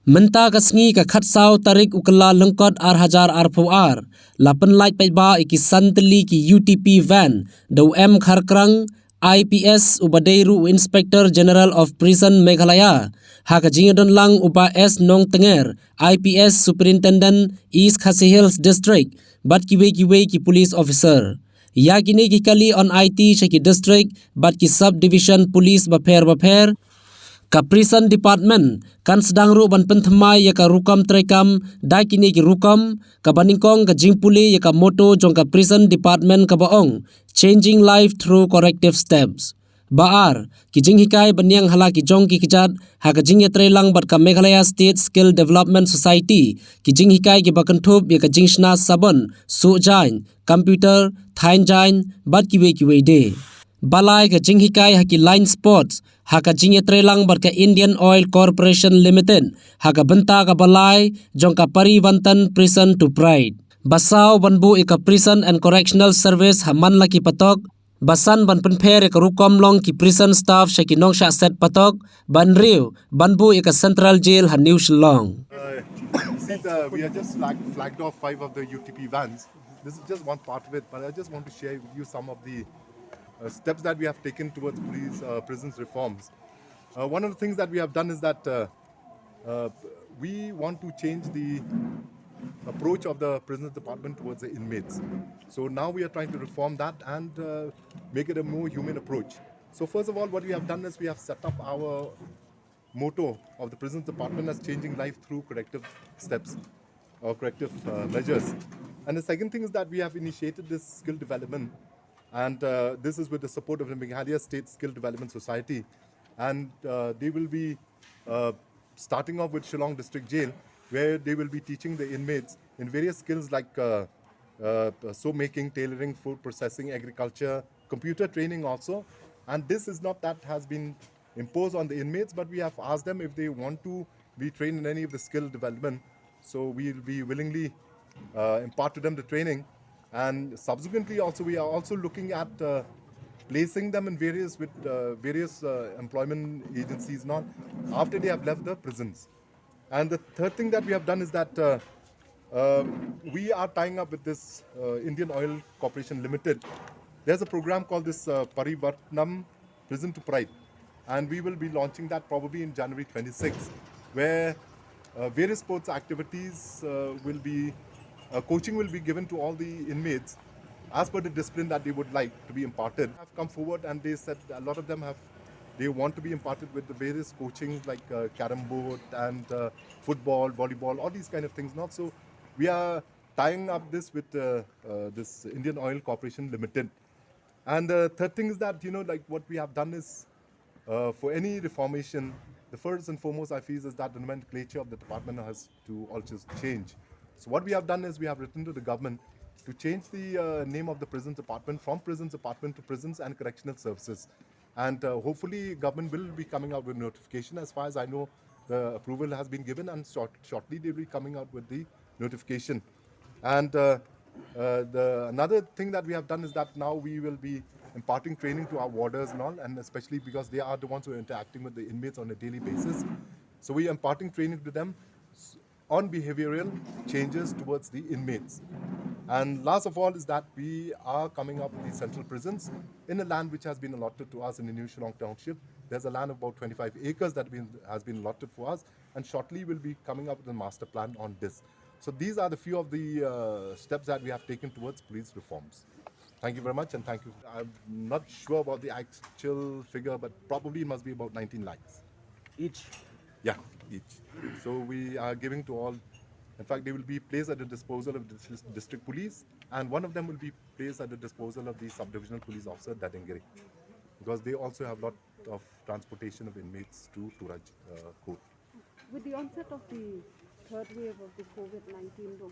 Menta kasngi ka khatsau tarik ukala lengkot ar hajar arpo ar. La Pynlait Paidbah iki Tylli ki UTP van. Dau M.Kharkrang IPS Ubadeiru Inspector General of Prison Meghalaya. Haka jingadon lang upa S Nong Tenger IPS Superintendent East Khasi Hills District. Bat kiwe ki police officer. Iaki ki kali on IT shaki district bat ki subdivision police baper. Ka prison department kan sedang ru ban penthmai ya ka rukam trekam dai kini ki rukam ka baningkong ka jingpuli ya ka moto jong ka prison department ka baong changing life through corrective steps. Baar ki jinghikai banyang hala ki jong ki kijat ha ka jing lang bat ka Meghalaya State Skill Development Society ki jinghikai ki bakanthub ya ka jingshna sabon su jain computer thain jain bat ki we de. Balai ka jinghikai haki line sports haka lang barka Indian Oil Corporation Limited haka benta ka balai jong ka pariwantan prison to pride. Basau banbu ika prison and correctional service haman laki patok basan ban penper ika rukom long ki prison staff shaki nong sha set patok banriu banbu ika central jail ha new shillong. We are just flagged off 5 of the UTP vans. This is just one part of it, but I just want to share with you some of the steps that we have taken towards prisons reforms. One of the things that we have done is that we want to change the approach of the prisons department towards the inmates. So now we are trying to reform that and make it a more human approach. So first of all, what we have done is we have set up our motto of the prisons department as changing life through corrective steps or corrective measures. And the second thing is that we have initiated this skill development, and this is with the support of the Meghalaya State Skill Development Society, and they will be starting off with Shillong District Jail, where they will be teaching the inmates in various skills like soap making, tailoring, food processing, agriculture, computer training also. And this is not that has been imposed on the inmates, but we have asked them if they want to be trained in any of the skill development. So we will be willingly impart to them the training. And subsequently also we are also looking at placing them in various employment agencies now after they have left the prisons. And the third thing that we have done is that we are tying up with this Indian Oil Corporation Limited. There's a program called this Parivartanam Prison to Pride, and we will be launching that probably in January 26, where various sports activities will be coaching will be given to all the inmates as per the discipline that they would like to be imparted. Have come forward and they said a lot of them they want to be imparted with the various coachings like carom board and football, volleyball, all these kind of things. Not so we are tying up this with this Indian Oil Corporation Limited. And the third thing is that like what we have done is for any reformation, the first and foremost I feel is that the nomenclature of the department has to also change. So what we have done is we have written to the government to change the name of the prisons department from prisons department to prisons and correctional services. And hopefully government will be coming out with notification. As far as I know, the approval has been given, and shortly they will be coming out with the notification. And another thing that we have done is that now we will be imparting training to our warders and all, and especially because they are the ones who are interacting with the inmates on a daily basis. So we are imparting training to them on behavioral changes towards the inmates. And last of all is that we are coming up with these central prisons in a land which has been allotted to us in the New Shillong Township. There's a land of about 25 acres that has been allotted for us, and shortly we'll be coming up with a master plan on this. So these are the few of the steps that we have taken towards police reforms. Thank you very much, and thank you. I'm not sure about the actual figure, but probably it must be about 19 lakhs. Each? Yeah, each. So we are giving to all. In fact, they will be placed at the disposal of the district police, and one of them will be placed at the disposal of the subdivisional police officer, Dadengiri, because they also have a lot of transportation of inmates to Turaj court. With the onset of the third wave of the COVID-19,